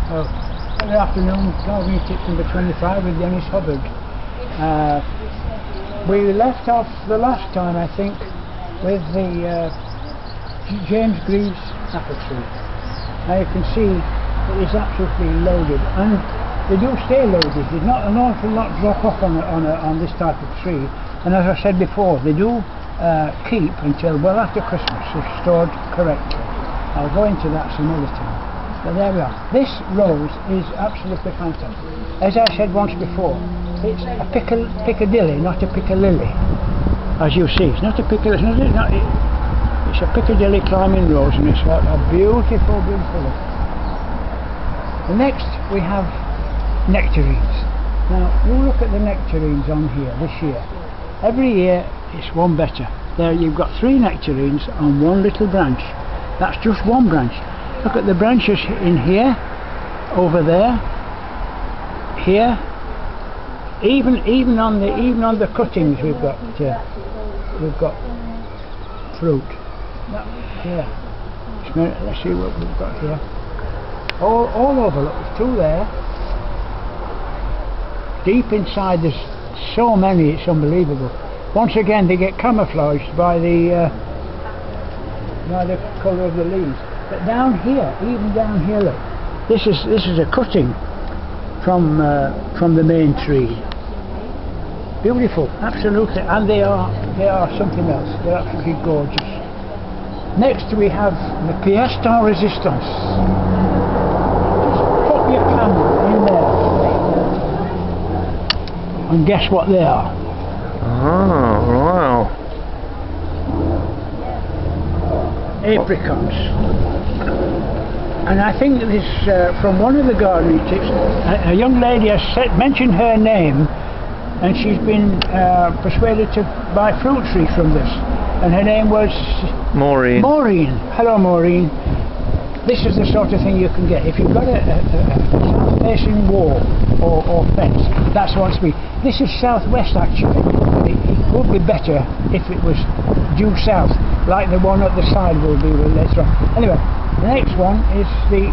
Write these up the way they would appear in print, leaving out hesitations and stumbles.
Well, good afternoon, gardening tips number 25 with Hubbard. We left off the last time, I think, with the James Greaves apple tree. Now you can see it is absolutely loaded, and they do stay loaded. There's not an awful lot drop off on this type of tree, and as I said before, they do keep until well after Christmas if stored correctly. I'll go into that some other time. But there we are. This rose is absolutely fantastic. As I said once before, it's a Piccadilly, not a Piccalilly. As you see, it's not a Piccadilly. It's a Piccadilly climbing rose, and it's got a beautiful, beautiful look. Next we have nectarines. Now you look at the nectarines on here this year. Every year it's one better. There you've got 3 nectarines on one little branch. That's just one branch. Look at the branches in here, over there, here. Even on the cuttings we've got fruit. Here. Let's see what we've got here. All over. Look, there's 2 there. Deep inside there's so many, it's unbelievable. Once again they get camouflaged by the colour of the leaves. But down here, even down here, look, this is a cutting from the main tree. Beautiful, absolutely, and they are something else. They're absolutely gorgeous. Next we have the pears resistance. Just pop your camera in there, and guess what they are? Oh, wow! Apricots. And I think this from one of the gardening tips, a young lady has mentioned her name, and she's been persuaded to buy fruit trees from this, and her name was Maureen. Hello Maureen. This is the sort of thing you can get if you've got a south-facing wall or fence. That's what it's be. This is southwest actually. It would be better if it was due south, like the one at the side will be later on. Anyway, the next one is the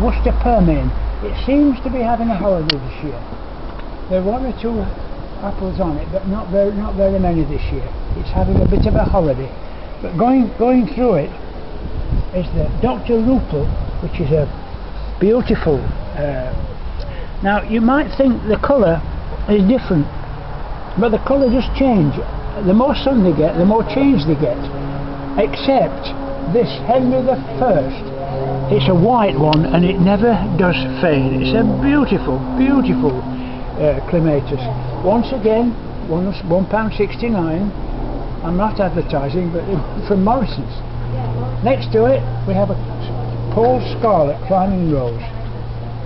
Worcester pearmain. It seems to be having a holiday this year. There are 1 or 2 apples on it, but not very many this year. It's having a bit of a holiday. But going through it is the Dr. Rupel, which is a beautiful. Now you might think the colour is different, but the colour just change. The more sun they get, the more change they get. Except this Henry the First, it's a white one and it never does fade. It's a beautiful, beautiful Clematis. Once again, £1.69. I'm not advertising, but from Morrisons. Next to it, we have a Paul Scarlet climbing rose,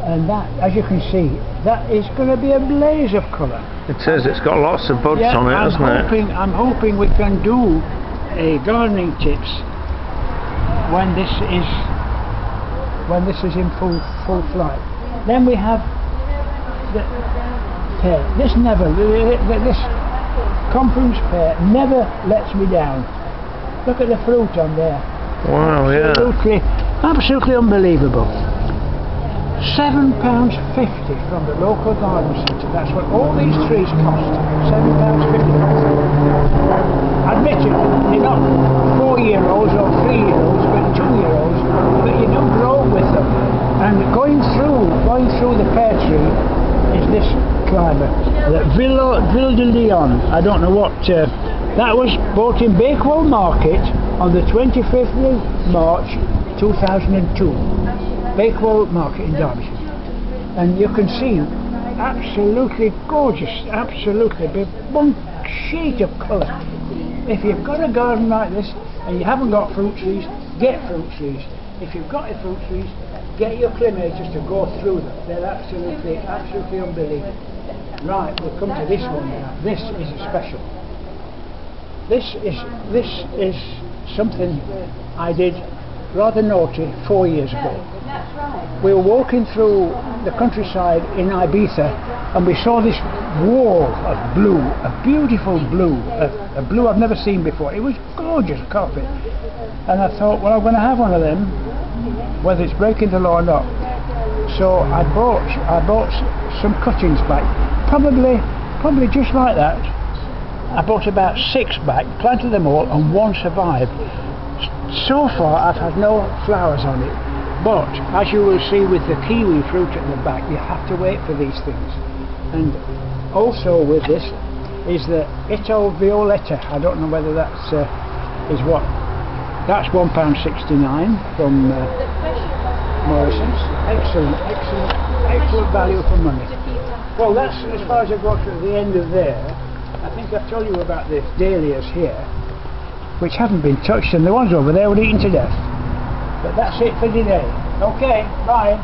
and that, as you can see, that is going to be a blaze of colour. It is. It's got lots of buds on it, hasn't it? I'm hoping we can do a gardening tips when this is in full flight. Then we have the pear. This conference pear never lets me down. Look at the fruit on there. Wow, absolutely unbelievable. £7.50 from the local garden centre. That's what all these trees cost. £7.50. Admitted, they're not 4-year-olds or 3-year-olds, but 2-year-olds. But you don't grow with them. And going through the pear tree is this climber, the Ville de Leon. I don't know what. That was bought in Bakewell Market on the 25th of March 2002. Bakewell Market in Derbyshire. And you can see, absolutely gorgeous, absolutely, one sheet of colour. If you've got a garden like this and you haven't got fruit trees, get fruit trees. If you've got your fruit trees, get your Clematis to go through them. They're absolutely unbelievable. Right, we'll come to this one now. This is a special. This is something I did rather naughty 4 years ago. We were walking through the countryside in Ibiza, and we saw this wall of blue, a beautiful blue, a blue I've never seen before. It was gorgeous carpet, and I thought, well, I'm going to have one of them, whether it's breaking the law or not. So I bought some cuttings back, probably just like that. I bought about 6 back, planted them all, and 1 survived. So far I've had no flowers on it, but as you will see with the kiwi fruit at the back, you have to wait for these things. And also with this is the Ito Violetta. I don't know whether that's is what. That's £1.69 from Morrisons. Excellent value for money. Well, that's as far as I got to the end of there. I think I've told you about the dahlias here, which haven't been touched, and the ones over there were eaten to death. But that's it for today. Okay, bye.